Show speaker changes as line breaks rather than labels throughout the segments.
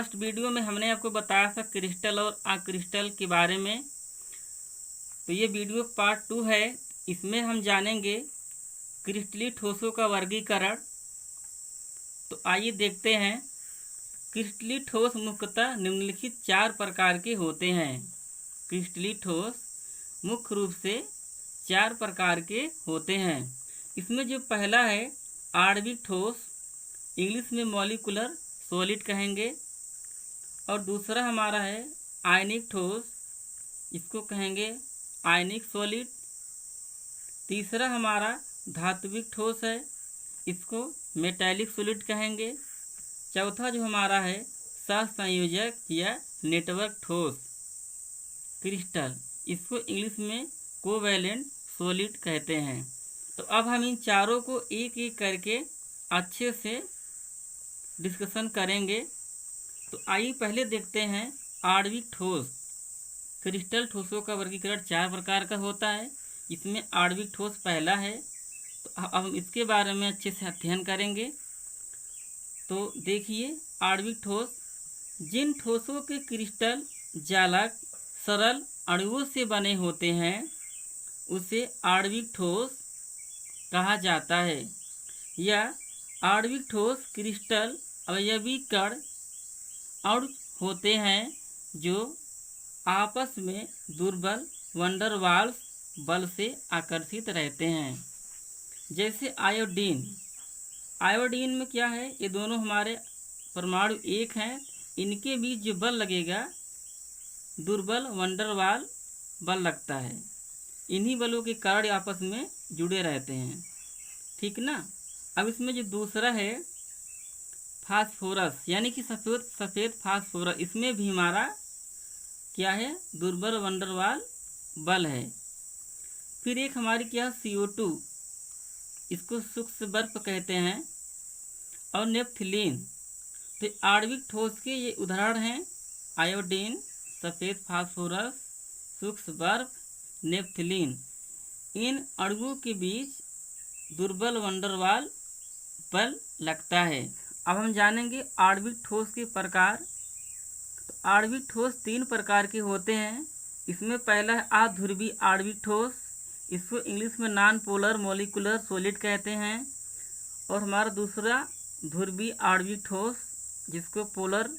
First video में हमने आपको बताया था क्रिस्टल और अक्रिस्टल के बारे में। तो ये वीडियो पार्ट 2 है। इसमें हम जानेंगे क्रिस्टलीय ठोसों का वर्गीकरण। तो आइए देखते हैं। क्रिस्टलीय ठोस मुख्यतः निम्नलिखित 4 प्रकार के होते हैं। क्रिस्टलीय ठोस मुख्य रूप से 4 प्रकार के होते हैं। इसमें जो पहला है आणविक ठोस, इंग्लिश में मॉलिक्यूलर सॉलिड कहेंगे। और दूसरा हमारा है आयनिक ठोस, इसको कहेंगे आयनिक सॉलिड। तीसरा हमारा धात्विक ठोस है, इसको मेटालिक सॉलिड कहेंगे। चौथा जो हमारा है सहसंयोजक या नेटवर्क ठोस क्रिस्टल, इसको इंग्लिश में कोवैलेंट सॉलिड कहते हैं। तो अब हम इन चारों को एक एक करके अच्छे से डिस्कशन करेंगे। तो आइए पहले देखते हैं आणविक ठोस। क्रिस्टल ठोसों का वर्गीकरण 4 प्रकार का होता है। इसमें आणविक ठोस पहला है। तो अब हम इसके बारे में अच्छे से अध्ययन करेंगे। तो देखिए, आणविक ठोस जिन ठोसों के क्रिस्टल जालक सरल अणुओं से बने होते हैं उसे आणविक ठोस कहा जाता है। या आणविक ठोस क्रिस्टल अवयवी कण अणु होते हैं जो आपस में दुर्बल वंडर वाल्स बल से आकर्षित रहते हैं। जैसे आयोडीन। आयोडीन में क्या है, ये दोनों हमारे परमाणु एक हैं, इनके बीच जो बल लगेगा दुर्बल वंडर वाल बल लगता है। इन्हीं बलों के कारण आपस में जुड़े रहते हैं, ठीक ना। अब इसमें जो दूसरा है फास्फोरस, यानी कि सफ़ेद फास्फोरस, इसमें भी हमारा क्या है, दुर्बल वंडरवाल बल है। फिर एक हमारी क्या है CO2, इसको सूक्ष्म बर्फ कहते हैं। और नेप्थिलीन। तो आणविक ठोस के ये उदाहरण हैं आयोडीन, सफ़ेद फास्फोरस, सूक्ष्म बर्फ, नेप्थिलीन। इन अणुओं के बीच दुर्बल वंडरवाल बल लगता है। अब हम जानेंगे आणविक ठोस के प्रकार। तो आणविक ठोस 3 प्रकार के होते हैं। इसमें पहला है अध्रुवीय आणविक ठोस, इसको इंग्लिश में नॉन पोलर मॉलिक्यूलर सॉलिड कहते हैं। और हमारा दूसरा ध्रुवीय आणविक ठोस, जिसको पोलर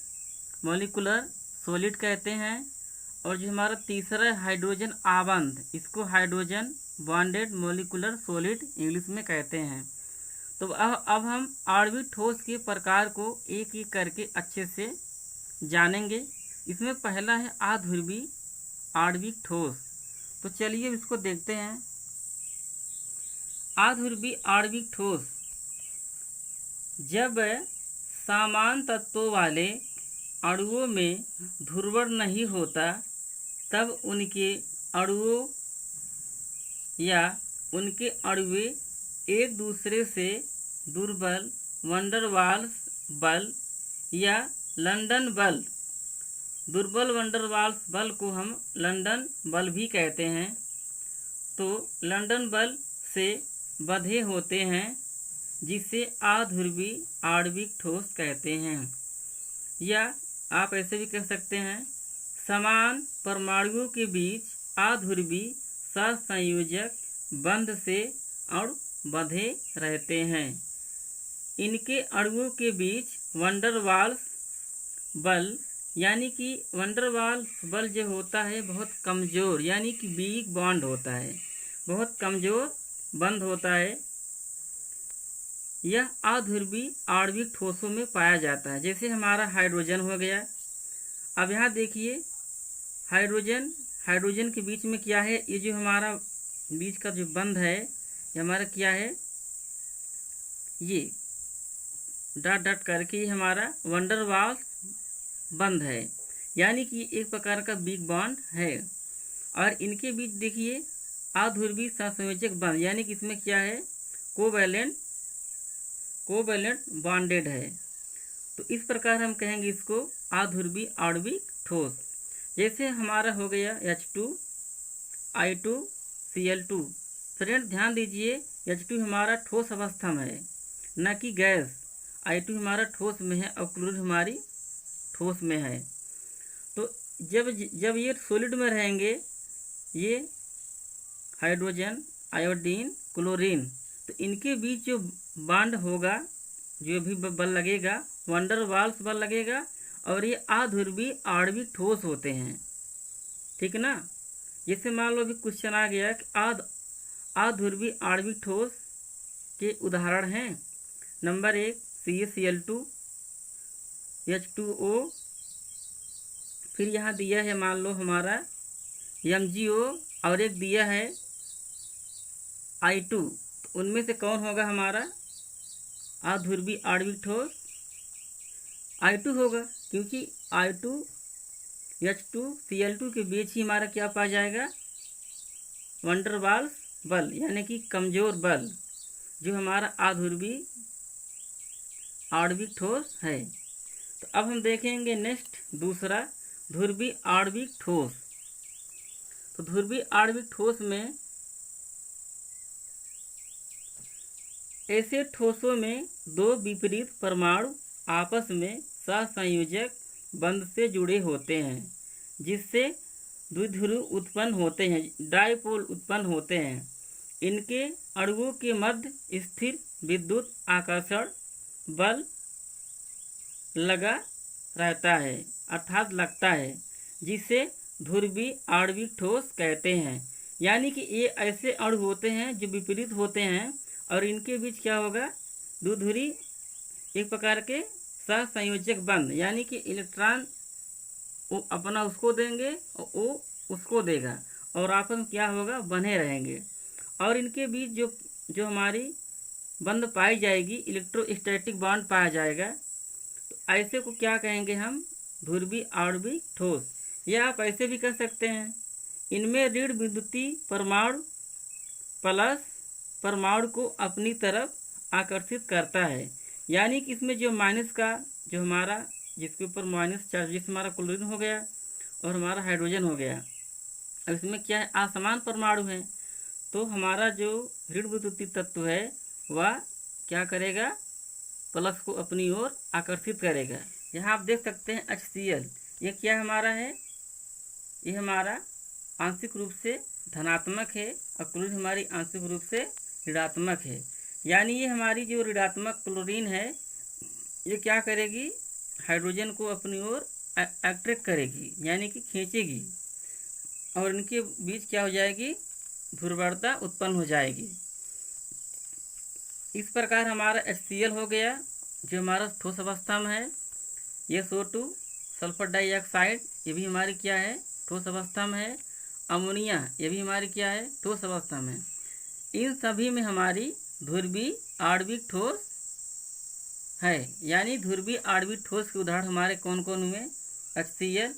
मॉलिक्यूलर सॉलिड कहते हैं। और जो हमारा तीसरा है हाइड्रोजन आबंध, इसको hydrogen bonded molecular solid English में कहते हैं। तो अब हम आणविक ठोस के प्रकार को एक एक करके अच्छे से जानेंगे। इसमें पहला है अध्रुवीय आणविक ठोस। तो चलिए इसको देखते हैं। अध्रुवीय आणविक ठोस जब समान तत्वों वाले अणुओं में ध्रुवण नहीं होता तब उनके अणुओं या उनके अणुए एक दूसरे से दुर्बल वंडर वाल्स बल या लंदन बल, दुर्बल वंडर वाल्स बल को हम लंदन बल भी कहते हैं, तो लंदन बल से बंधे होते हैं, जिसे अध्रुवीय आणविक ठोस कहते हैं। या आप ऐसे भी कह सकते हैं समान परमाणुओं के बीच अध्रुवीय सहसंयोजक बंध से अणु बंधे रहते हैं। इनके अणुओं के बीच वंडर वाल्स बल, यानी कि वंडर वाल्स बल जो होता है बहुत कमज़ोर, यानी कि वीक बॉन्ड होता है, बहुत कमज़ोर बंध होता है। यह अध्रुवीय आणविक ठोसों में पाया जाता है। जैसे हमारा हाइड्रोजन हो गया। अब यहाँ देखिए हाइड्रोजन के बीच में क्या है, ये जो हमारा बीच का जो बंध है ये हमारा क्या है, ये डॉट डॉट करके ये हमारा वंडर वाल्स बंध है, यानी कि एक प्रकार का बिग बॉन्ड है। और इनके बीच देखिए अध्रुवीय सहसंयोजक बंध, यानी कि इसमें क्या है, कोवैलेंट बॉन्डेड है। तो इस प्रकार हम कहेंगे इसको अध्रुवीय आणविक ठोस। जैसे हमारा हो गया H2I2Cl2। फ्रेंड ध्यान दीजिए, H2 हमारा ठोस अवस्था में है, न कि गैस। I2 हमारा ठोस में है और क्लोरीन हमारी ठोस में है। तो जब ये सॉलिड में रहेंगे, ये हाइड्रोजन, आयोडीन, क्लोरीन, तो इनके बीच जो बॉन्ड होगा, जो भी बल लगेगा, वैन डर वाल्स बल लगेगा, और ये अध्रुवीय आणविक ठोस होते हैं। ठीक ना। जैसे मान लो अभी क्वेश्चन आ गया कि अध्रुवीय आणविक ठोस के उदाहरण हैं। नंबर 1 CaCl2, H2O, फिर यहाँ दिया है मान लो हमारा MgO, और एक दिया है I2। तो उनमें से कौन होगा हमारा अध्रुवीय आणविक ठोस? I2 होगा, क्योंकि I2 H2Cl2 के बीच ही हमारा क्या पाया जाएगा? वैन डर वाल्स बल, यानी कि कमजोर बल, जो हमारा अध्रुवीय आणविक ठोस है। तो अब हम देखेंगे नेक्स्ट दूसरा ध्रुवीय आणविक ठोस। तो ध्रुवीय आणविक ठोस में ऐसे ठोसों में दो विपरीत परमाणु आपस में सहसंयोजक बंध से जुड़े होते हैं, जिससे द्विध्रुव उत्पन्न होते हैं, डायपोल उत्पन्न होते हैं। इनके अणुओं के मध्य स्थिर विद्युत आकर्षण बल लगा रहता है, अर्थात लगता है, जिसे ध्रुवीय आणविक ठोस कहते हैं। यानी कि ये ऐसे अणु होते हैं जो विपरीत होते हैं, और इनके बीच क्या होगा? द्विध्रुवी एक प्रकार के सहसंयोजक बंध, यानी कि इलेक्ट्रॉन वो अपना उसको देंगे और वो उसको देगा, और आपस में क्या होगा? बने रहेंगे। और इनके बीच जो हमारी बंध पाई जाएगी, इलेक्ट्रोस्टैटिक बॉन्ड पाया जाएगा। तो ऐसे को क्या कहेंगे हम? ध्रुवीय आणविक ठोस। या आप ऐसे भी कह सकते हैं, इनमें ऋण विद्युतीय परमाणु प्लस परमाणु को अपनी तरफ आकर्षित करता है। यानी कि इसमें जो माइनस का, जो हमारा जिसके ऊपर माइनस चार्ज, जिसमें हमारा क्लोरीन हो गया और हमारा हाइड्रोजन हो गया, अब इसमें क्या है? असमान परमाणु है। तो हमारा जो ऋण विद्युतीय तत्व है वह क्या करेगा? प्लस को अपनी ओर आकर्षित करेगा। यहाँ आप देख सकते हैं HCl, ये क्या हमारा है? ये हमारा आंशिक रूप से धनात्मक है, और क्लोरीन हमारी आंशिक रूप से ऋणात्मक है। यानी ये हमारी जो ऋणात्मक क्लोरीन है, ये क्या करेगी? हाइड्रोजन को अपनी ओर अट्रैक्ट करेगी, यानी कि खींचेगी, और इनके बीच क्या हो जाएगी? ध्रुवता उत्पन्न हो जाएगी। इस प्रकार हमारा HCl हो गया, जो हमारा ठोस अवस्था में है। SO2 सल्फर डाइऑक्साइड, ये भी हमारी क्या है? ठोस अवस्था में है। अमोनिया, ये भी हमारी क्या है? ठोस अवस्था में। इन सभी में हमारी ध्रुवीय आणविक ठोस है। यानी ध्रुवीय आणविक ठोस के उदाहरण हमारे कौन कौन हुए? HCl,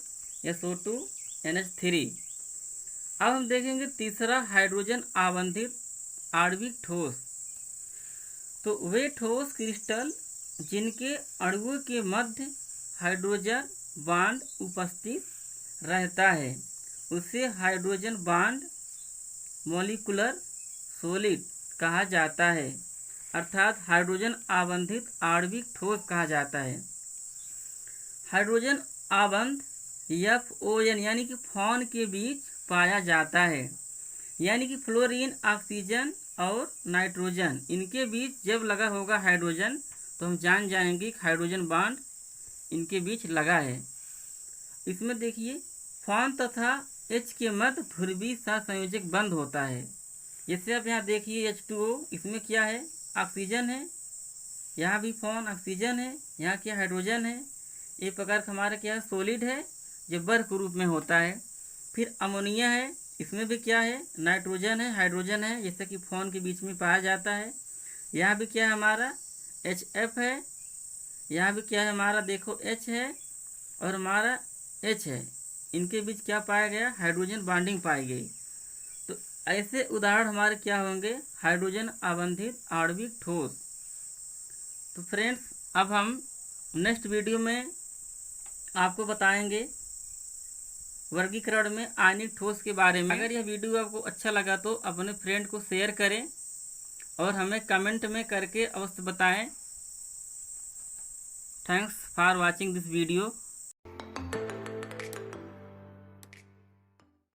SO2, NH3। अब हम देखेंगे तीसरा हाइड्रोजन आबंधित आणविक ठोस। तो वे ठोस क्रिस्टल जिनके अणुओं के मध्य हाइड्रोजन बॉन्ड उपस्थित रहता है, उसे हाइड्रोजन बॉन्ड मॉलिक्यूलर सॉलिड कहा जाता है, अर्थात हाइड्रोजन आबंधित आणविक ठोस कहा जाता है। हाइड्रोजन आबंध FON यानी कि फोन के बीच पाया जाता है। यानी कि फ्लोरीन, ऑक्सीजन और नाइट्रोजन, इनके बीच जब लगा होगा हाइड्रोजन, तो हम जान जाएंगे कि हाइड्रोजन बॉन्ड इनके बीच लगा है। इसमें देखिए फोन तथा H के मध्य ध्रुवीय सहसंयोजक बंध होता है। जैसे आप यहाँ देखिए H2O, इसमें क्या है? ऑक्सीजन है, यहाँ भी फोन ऑक्सीजन है, यहाँ क्या हाइड्रोजन है। एक प्रकार का हमारा क्या है? सॉलिड है, जो बर्फ के रूप में होता है। फिर अमोनिया है, इसमें भी क्या है? नाइट्रोजन है, हाइड्रोजन है, जैसे कि फोन के बीच में पाया जाता है। यहाँ भी क्या है? हमारा HF है, यहाँ भी क्या है? हमारा देखो H है और हमारा H है, इनके बीच क्या पाया गया? हाइड्रोजन बॉन्डिंग पाई गई। तो ऐसे उदाहरण हमारे क्या होंगे? हाइड्रोजन आबंधित आणविक ठोस। तो फ्रेंड्स, अब हम नेक्स्ट वीडियो में आपको बताएंगे वर्गीकरण में आयनिक ठोस के बारे में। अगर यह वीडियो आपको अच्छा लगा तो अपने फ्रेंड को शेयर करें और हमें कमेंट में करके अवश्य बताएं। Thanks for watching this video.